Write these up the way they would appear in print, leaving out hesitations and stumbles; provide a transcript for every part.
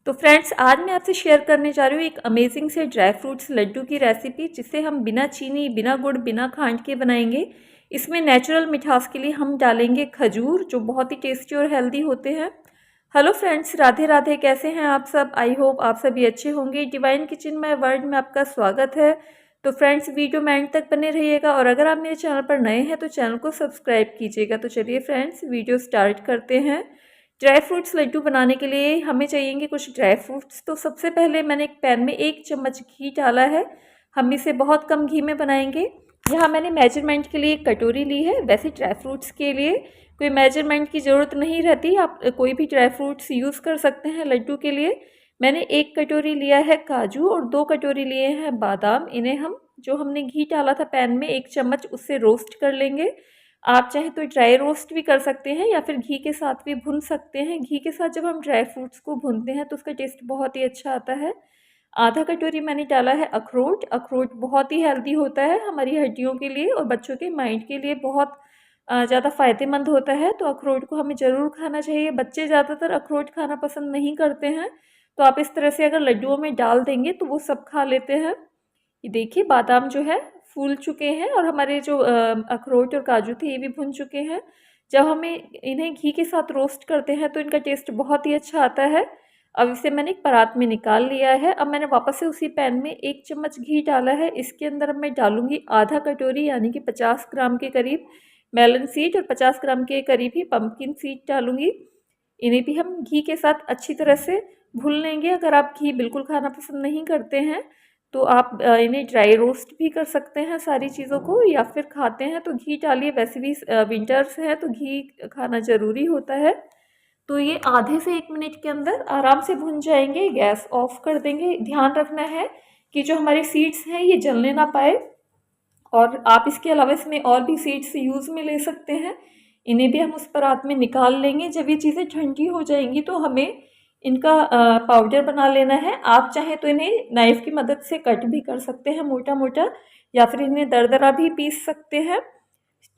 तो फ्रेंड्स, आज मैं आपसे शेयर करने जा रही हूँ एक अमेजिंग से ड्राई फ्रूट्स लड्डू की रेसिपी, जिसे हम बिना चीनी, बिना गुड़, बिना खांड के बनाएंगे। इसमें नेचुरल मिठास के लिए हम डालेंगे खजूर, जो बहुत ही टेस्टी और हेल्दी होते हैं। Hello friends, Radhe Radhe. कैसे हैं आप सब? आई होप आप सभी अच्छे होंगे। डिवाइन किचन माय वर्ल्ड में आपका स्वागत है। तो फ्रेंड्स, वीडियो में एंड तक बने रहिएगा, और अगर आप मेरे चैनल पर नए हैं तो चैनल को सब्सक्राइब कीजिएगा। तो चलिए फ्रेंड्स, वीडियो स्टार्ट करते हैं। ड्राई फ्रूट्स लड्डू बनाने के लिए हमें चाहिएंगे कुछ ड्राई फ्रूट्स। तो सबसे पहले मैंने एक पैन में 1 चम्मच घी डाला है। हम इसे बहुत कम घी में बनाएंगे। यहाँ मैंने मेजरमेंट के लिए एक कटोरी ली है। वैसे ड्राई फ्रूट्स के लिए कोई मेजरमेंट की ज़रूरत नहीं रहती, आप कोई भी ड्राई फ्रूट्स यूज़ कर सकते हैं लड्डू के लिए। मैंने 1 कटोरी लिया है काजू और 2 कटोरी लिए हैं बादाम। इन्हें हम, जो हमने घी डाला था पैन में 1 चम्मच, उससे रोस्ट कर लेंगे। आप चाहे तो ड्राई रोस्ट भी कर सकते हैं या फिर घी के साथ भी भून सकते हैं। घी के साथ जब हम ड्राई फ्रूट्स को भूनते हैं तो उसका टेस्ट बहुत ही अच्छा आता है। आधा कटोरी मैंने डाला है अखरोट। अखरोट बहुत ही हेल्दी होता है हमारी हड्डियों के लिए, और बच्चों के माइंड के लिए बहुत ज़्यादा फ़ायदेमंद होता है। तो अखरोट को हमें ज़रूर खाना चाहिए। बच्चे ज़्यादातर अखरोट खाना पसंद नहीं करते हैं, तो आप इस तरह से अगर लड्डुओं में डाल देंगे तो वो सब खा लेते हैं। ये देखिए, बादाम जो है फूल चुके हैं, और हमारे जो अखरोट और काजू थे ये भी भुन चुके हैं। जब हमें इन्हें घी के साथ रोस्ट करते हैं तो इनका टेस्ट बहुत ही अच्छा आता है। अब इसे मैंने एक परात में निकाल लिया है। अब मैंने वापस से उसी पैन में 1 चम्मच घी डाला है। इसके अंदर अब मैं डालूंगी आधा कटोरी यानी कि 50 ग्राम के करीब मेलन सीड, और 50 ग्राम के करीब ही पम्पकिन सीड डालूंगी। इन्हें भी हम घी के साथ अच्छी तरह से भून लेंगे। अगर आप घी बिल्कुल खाना पसंद नहीं करते हैं तो आप इन्हें ड्राई रोस्ट भी कर सकते हैं सारी चीज़ों को, या फिर खाते हैं तो घी डालिए। वैसे भी विंटर्स है तो घी खाना ज़रूरी होता है। तो ये आधे से 1 मिनट के अंदर आराम से भुन जाएंगे। गैस ऑफ कर देंगे। ध्यान रखना है कि जो हमारे सीड्स हैं ये जलने ना पाए, और आप इसके अलावा इसमें और भी सीड्स यूज़ में ले सकते हैं। इन्हें भी हम उस परात में निकाल लेंगे। जब ये चीज़ें ठंडी हो जाएंगी तो हमें इनका पाउडर बना लेना है। आप चाहें तो इन्हें नाइफ़ की मदद से कट भी कर सकते हैं मोटा मोटा, या फिर इन्हें दरदरा भी पीस सकते हैं।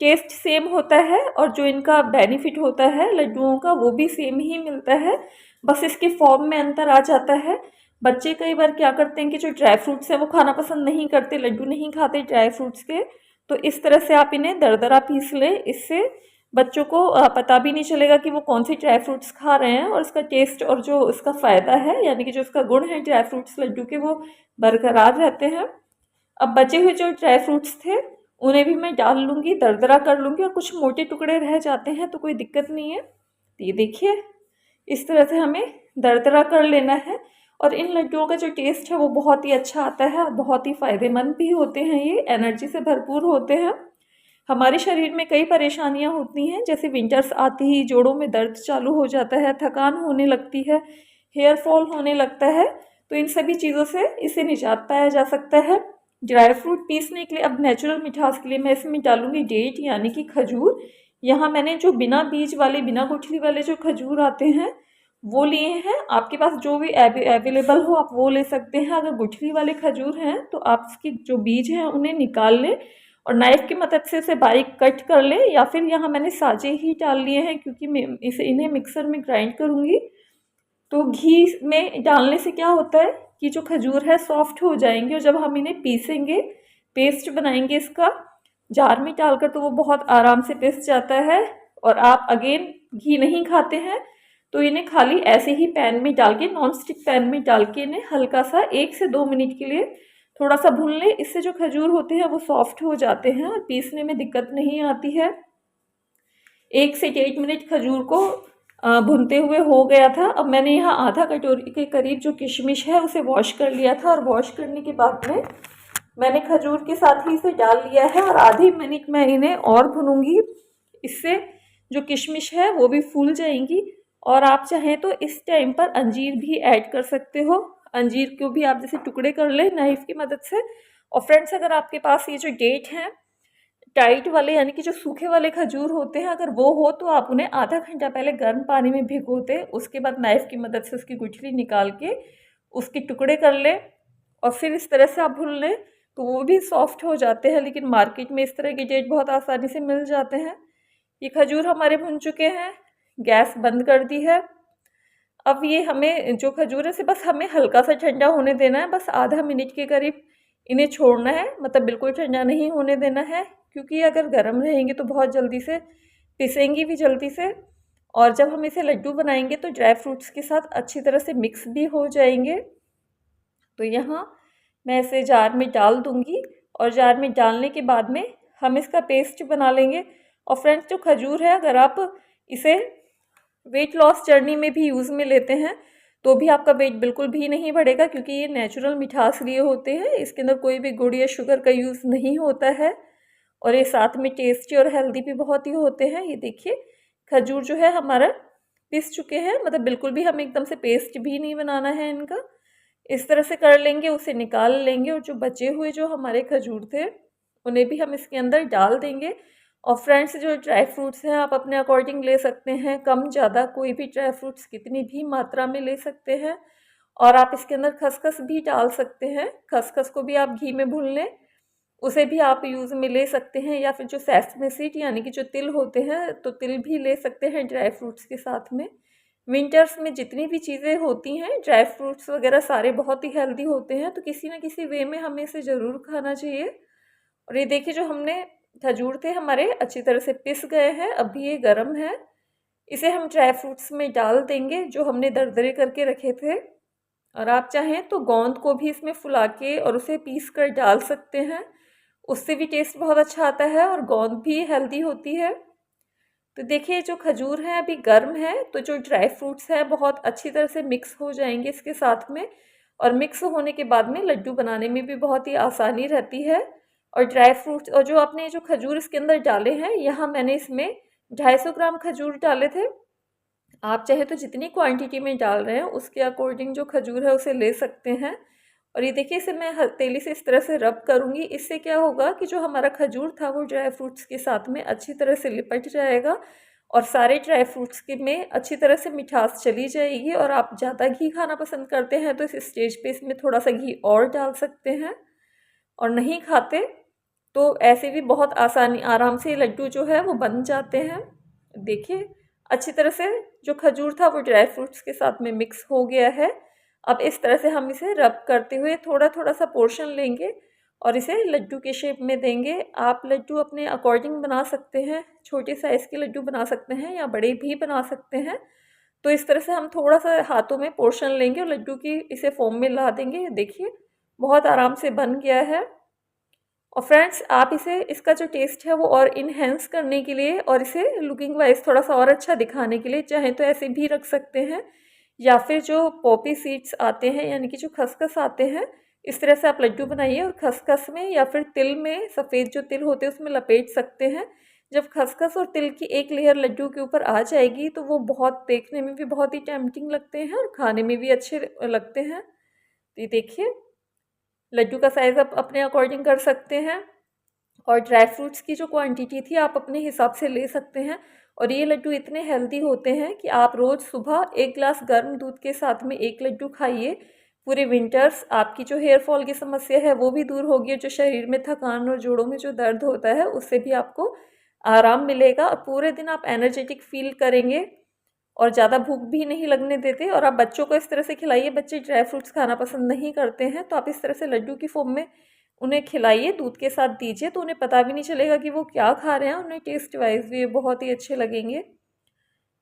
टेस्ट सेम होता है, और जो इनका बेनिफिट होता है लड्डुओं का वो भी सेम ही मिलता है, बस इसके फॉर्म में अंतर आ जाता है। बच्चे कई बार क्या करते हैं कि जो ड्राई फ्रूट्स हैं वो खाना पसंद नहीं करते, लड्डू नहीं खाते ड्राई फ्रूट्स के। तो इस तरह से आप इन्हें दरदरा पीस लें। इससे बच्चों को पता भी नहीं चलेगा कि वो कौन सी ड्राई फ्रूट्स खा रहे हैं, और इसका टेस्ट और जो इसका फ़ायदा है, यानी कि जो इसका गुण है ड्राई फ्रूट्स लड्डू के, वो बरकरार रहते हैं। अब बचे हुए जो ड्राई फ्रूट्स थे उन्हें भी मैं डाल लूँगी, दरदरा कर लूँगी, और कुछ मोटे टुकड़े रह जाते हैं तो कोई दिक्कत नहीं है। तो ये देखिए, इस तरह से हमें दरदरा कर लेना है। और इन लड्डुओं का जो टेस्ट है वो बहुत ही अच्छा आता है, और बहुत ही फ़ायदेमंद भी होते हैं। ये एनर्जी से भरपूर होते हैं। हमारे शरीर में कई परेशानियां होती हैं, जैसे विंटर्स आती ही जोड़ों में दर्द चालू हो जाता है, थकान होने लगती है, हेयर फॉल होने लगता है। तो इन सभी चीज़ों से इसे निजात पाया जा सकता है। ड्राई फ्रूट पीसने के लिए, अब नेचुरल मिठास के लिए मैं इसमें डालूंगी डेट यानी कि खजूर। यहाँ मैंने जो बिना बीज वाले, बिना गुठली वाले जो खजूर आते हैं वो लिए हैं। आपके पास जो भी अवेलेबल हो आप वो ले सकते हैं। अगर गुठली वाले खजूर हैं तो आप इसकी जो बीज हैं उन्हें निकाल लें और नाइफ़ की मदद से इसे बारीक कट कर लें, या फिर यहाँ मैंने साजे ही डाल लिए हैं क्योंकि मैं इन्हें मिक्सर में ग्राइंड करूँगी। तो घी में डालने से क्या होता है कि जो खजूर है सॉफ्ट हो जाएंगे, और जब हम इन्हें पीसेंगे, पेस्ट बनाएंगे इसका जार में डालकर, तो वो बहुत आराम से पिस जाता है। और आप अगेन घी नहीं खाते हैं तो इन्हें खाली ऐसे ही पैन में डाल के, नॉन स्टिक पैन में डाल के, इन्हें हल्का सा 1 से 2 मिनट के लिए थोड़ा सा भून लें। इससे जो खजूर होते हैं वो सॉफ्ट हो जाते हैं और पीसने में दिक्कत नहीं आती है। 1 से 1.5 मिनट खजूर को भूनते हुए हो गया था। अब मैंने यहाँ आधा कटोरी के करीब जो किशमिश है उसे वॉश कर लिया था, और वॉश करने के बाद में मैंने खजूर के साथ ही इसे डाल लिया है, और आधे मिनट मैं इन्हें और भूनूंगी। इससे जो किशमिश है वो भी फूल जाएंगी। और आप चाहें तो इस टाइम पर अंजीर भी ऐड कर सकते हो। अंजीर को भी आप जैसे टुकड़े कर लें नाइफ़ की मदद से। और फ्रेंड्स, अगर आपके पास ये जो डेट हैं टाइट वाले, यानी कि जो सूखे वाले खजूर होते हैं, अगर वो हो तो आप उन्हें आधा घंटा पहले गर्म पानी में भिगो दें। उसके बाद नाइफ़ की मदद से उसकी गुठली निकाल के उसके टुकड़े कर लें, और फिर इस तरह से आप भून लें तो वो भी सॉफ्ट हो जाते हैं। लेकिन मार्केट में इस तरह के डेट बहुत आसानी से मिल जाते हैं। ये खजूर हमारे भुन चुके हैं। गैस बंद कर दी है। अब ये हमें जो खजूर है इसे बस हमें हल्का सा ठंडा होने देना है, बस आधा मिनट के करीब इन्हें छोड़ना है, मतलब बिल्कुल ठंडा नहीं होने देना है, क्योंकि अगर गर्म रहेंगे तो बहुत जल्दी से पिसेंगी भी जल्दी से। और जब हम इसे लड्डू बनाएंगे तो ड्राई फ्रूट्स के साथ अच्छी तरह से मिक्स भी हो जाएंगे। तो यहाँ मैं इसे जार में डाल दूँगी और जार में डालने के बाद में हम इसका पेस्ट बना लेंगे। और फ्रेंड्स, जो खजूर है अगर आप इसे वेट लॉस जर्नी में भी यूज़ में लेते हैं तो भी आपका वेट बिल्कुल भी नहीं बढ़ेगा, क्योंकि ये नेचुरल मिठास लिए होते हैं, इसके अंदर कोई भी गुड़ या शुगर का यूज़ नहीं होता है। और ये साथ में टेस्टी और हेल्दी भी बहुत ही होते हैं। ये देखिए खजूर जो है हमारा पिस चुके हैं, मतलब बिल्कुल भी हमें एकदम से पेस्ट भी नहीं बनाना है इनका। इस तरह से कर लेंगे, उसे निकाल लेंगे और जो बचे हुए जो हमारे खजूर थे उन्हें भी हम इसके अंदर डाल देंगे। और फ्रेंड्स, जो ड्राई फ्रूट्स हैं आप अपने अकॉर्डिंग ले सकते हैं, कम ज़्यादा कोई भी ड्राई फ्रूट्स कितनी भी मात्रा में ले सकते हैं। और आप इसके अंदर खसखस भी डाल सकते हैं, खसखस को भी आप घी में भून लें, उसे भी आप यूज़ में ले सकते हैं। या फिर जो सेसमे सीड यानी कि जो तिल होते हैं तो तिल भी ले सकते हैं ड्राई फ्रूट्स के साथ में। विंटर्स में जितनी भी चीज़ें होती हैं ड्राई फ्रूट्स वगैरह सारे बहुत ही हेल्दी होते हैं, तो किसी ना किसी वे में हमें इसे ज़रूर खाना चाहिए। और ये देखिए जो हमने खजूर थे हमारे अच्छी तरह से पिस गए हैं, अभी ये गर्म है। इसे हम ड्राई फ्रूट्स में डाल देंगे जो हमने दरदरे करके रखे थे। और आप चाहें तो गोंद को भी इसमें फुला के और उसे पीस कर डाल सकते हैं, उससे भी टेस्ट बहुत अच्छा आता है और गोंद भी हेल्दी होती है। तो देखिए जो खजूर है अभी गर्म है, तो जो ड्राई फ्रूट्स हैं बहुत अच्छी तरह से मिक्स हो जाएंगे इसके साथ में। और मिक्स होने के बाद में लड्डू बनाने में भी बहुत ही आसानी रहती है। और ड्राई फ्रूट्स और जो आपने जो खजूर इसके अंदर डाले हैं, यहाँ मैंने इसमें 250 ग्राम खजूर डाले थे। आप चाहे तो जितनी क्वांटिटी में डाल रहे हैं उसके अकॉर्डिंग जो खजूर है उसे ले सकते हैं। और ये देखिए इसे मैं हथेली से इस तरह से रब करूँगी, इससे क्या होगा कि जो हमारा खजूर था वो ड्राई फ्रूट्स के साथ में अच्छी तरह से लिपट जाएगा और सारे ड्राई फ्रूट्स के में अच्छी तरह से मिठास चली जाएगी। और आप ज़्यादा घी खाना पसंद करते हैं तो इस स्टेज पे इसमें थोड़ा सा घी और डाल सकते हैं, और नहीं खाते तो ऐसे भी बहुत आसानी आराम से लड्डू जो है वो बन जाते हैं। देखिए अच्छी तरह से जो खजूर था वो ड्राई फ्रूट्स के साथ में मिक्स हो गया है। अब इस तरह से हम इसे रब करते हुए थोड़ा थोड़ा सा पोर्शन लेंगे और इसे लड्डू के शेप में देंगे। आप लड्डू अपने अकॉर्डिंग बना सकते हैं, छोटे साइज़ के लड्डू बना सकते हैं या बड़े भी बना सकते हैं। तो इस तरह से हम थोड़ा सा हाथों में पोर्शन लेंगे और लड्डू की इसे फॉर्म में ला देंगे। देखिए बहुत आराम से बन गया है। और फ्रेंड्स, आप इसे इसका जो टेस्ट है वो और इन्हेंस करने के लिए और इसे लुकिंग वाइज थोड़ा सा और अच्छा दिखाने के लिए चाहें तो ऐसे भी रख सकते हैं, या फिर जो पॉपी सीड्स आते हैं यानी कि जो खसखस आते हैं, इस तरह से आप लड्डू बनाइए और खसखस में या फिर तिल में, सफ़ेद जो तिल होते हैं उसमें लपेट सकते हैं। जब खसखस और तिल की एक लेयर लड्डू के ऊपर आ जाएगी तो वो बहुत देखने में भी बहुत ही टेम्पटिंग लगते हैं और खाने में भी अच्छे लगते हैं। तो ये देखिए लड्डू का साइज़ आप अपने अकॉर्डिंग कर सकते हैं और ड्राई फ्रूट्स की जो क्वांटिटी थी आप अपने हिसाब से ले सकते हैं। और ये लड्डू इतने हेल्दी होते हैं कि आप रोज़ सुबह 1 ग्लास गर्म दूध के साथ में 1 लड्डू खाइए। पूरे विंटर्स आपकी जो हेयर फॉल की समस्या है वो भी दूर होगी, जो शरीर में थकान और जोड़ों में जो दर्द होता है उससे भी आपको आराम मिलेगा और पूरे दिन आप एनर्जेटिक फील करेंगे और ज़्यादा भूख भी नहीं लगने देते। और आप बच्चों को इस तरह से खिलाइए, बच्चे ड्राई फ्रूट्स खाना पसंद नहीं करते हैं, तो आप इस तरह से लड्डू की फॉर्म में उन्हें खिलाइए, दूध के साथ दीजिए, तो उन्हें पता भी नहीं चलेगा कि वो क्या खा रहे हैं, उन्हें टेस्ट वाइज भी बहुत ही अच्छे लगेंगे।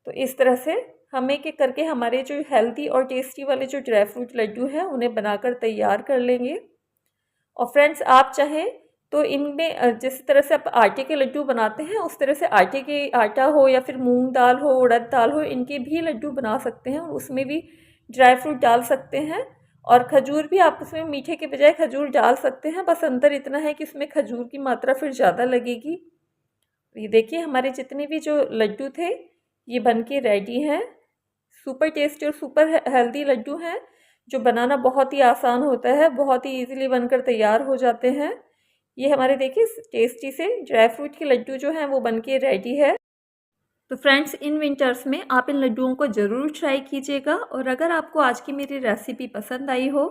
तो इस तरह से हम एक एक करके हमारे जो हेल्दी और टेस्टी वाले जो ड्राई फ्रूट लड्डू हैं उन्हें बनाकर तैयार कर लेंगे। और फ्रेंड्स, आप चाहें तो इनमें जिस तरह से आप आटे के लड्डू बनाते हैं उस तरह से आटा हो या फिर मूंग दाल हो, उड़द दाल हो, इनके भी लड्डू बना सकते हैं और उसमें भी ड्राई फ्रूट डाल सकते हैं। और खजूर भी आप उसमें मीठे के बजाय खजूर डाल सकते हैं, बस अंतर इतना है कि उसमें खजूर की मात्रा फिर ज़्यादा लगेगी। ये देखिए हमारे जितने भी जो लड्डू थे ये बन के रेडी हैं। सुपर टेस्टी और सुपर हेल्दी लड्डू हैं जो बनाना बहुत ही आसान होता है, बहुत ही इजीली बनकर तैयार हो जाते हैं। ये हमारे देखिए टेस्टी से ड्राई फ्रूट के लड्डू जो हैं वो बनके रेडी है। तो फ्रेंड्स, इन विंटर्स में आप इन लड्डुओं को ज़रूर ट्राई कीजिएगा और अगर आपको आज की मेरी रेसिपी पसंद आई हो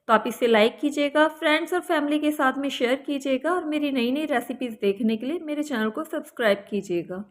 तो आप इसे लाइक कीजिएगा, फ्रेंड्स और फैमिली के साथ में शेयर कीजिएगा और मेरी नई नई रेसिपीज़ देखने के लिए मेरे चैनल को सब्सक्राइब कीजिएगा।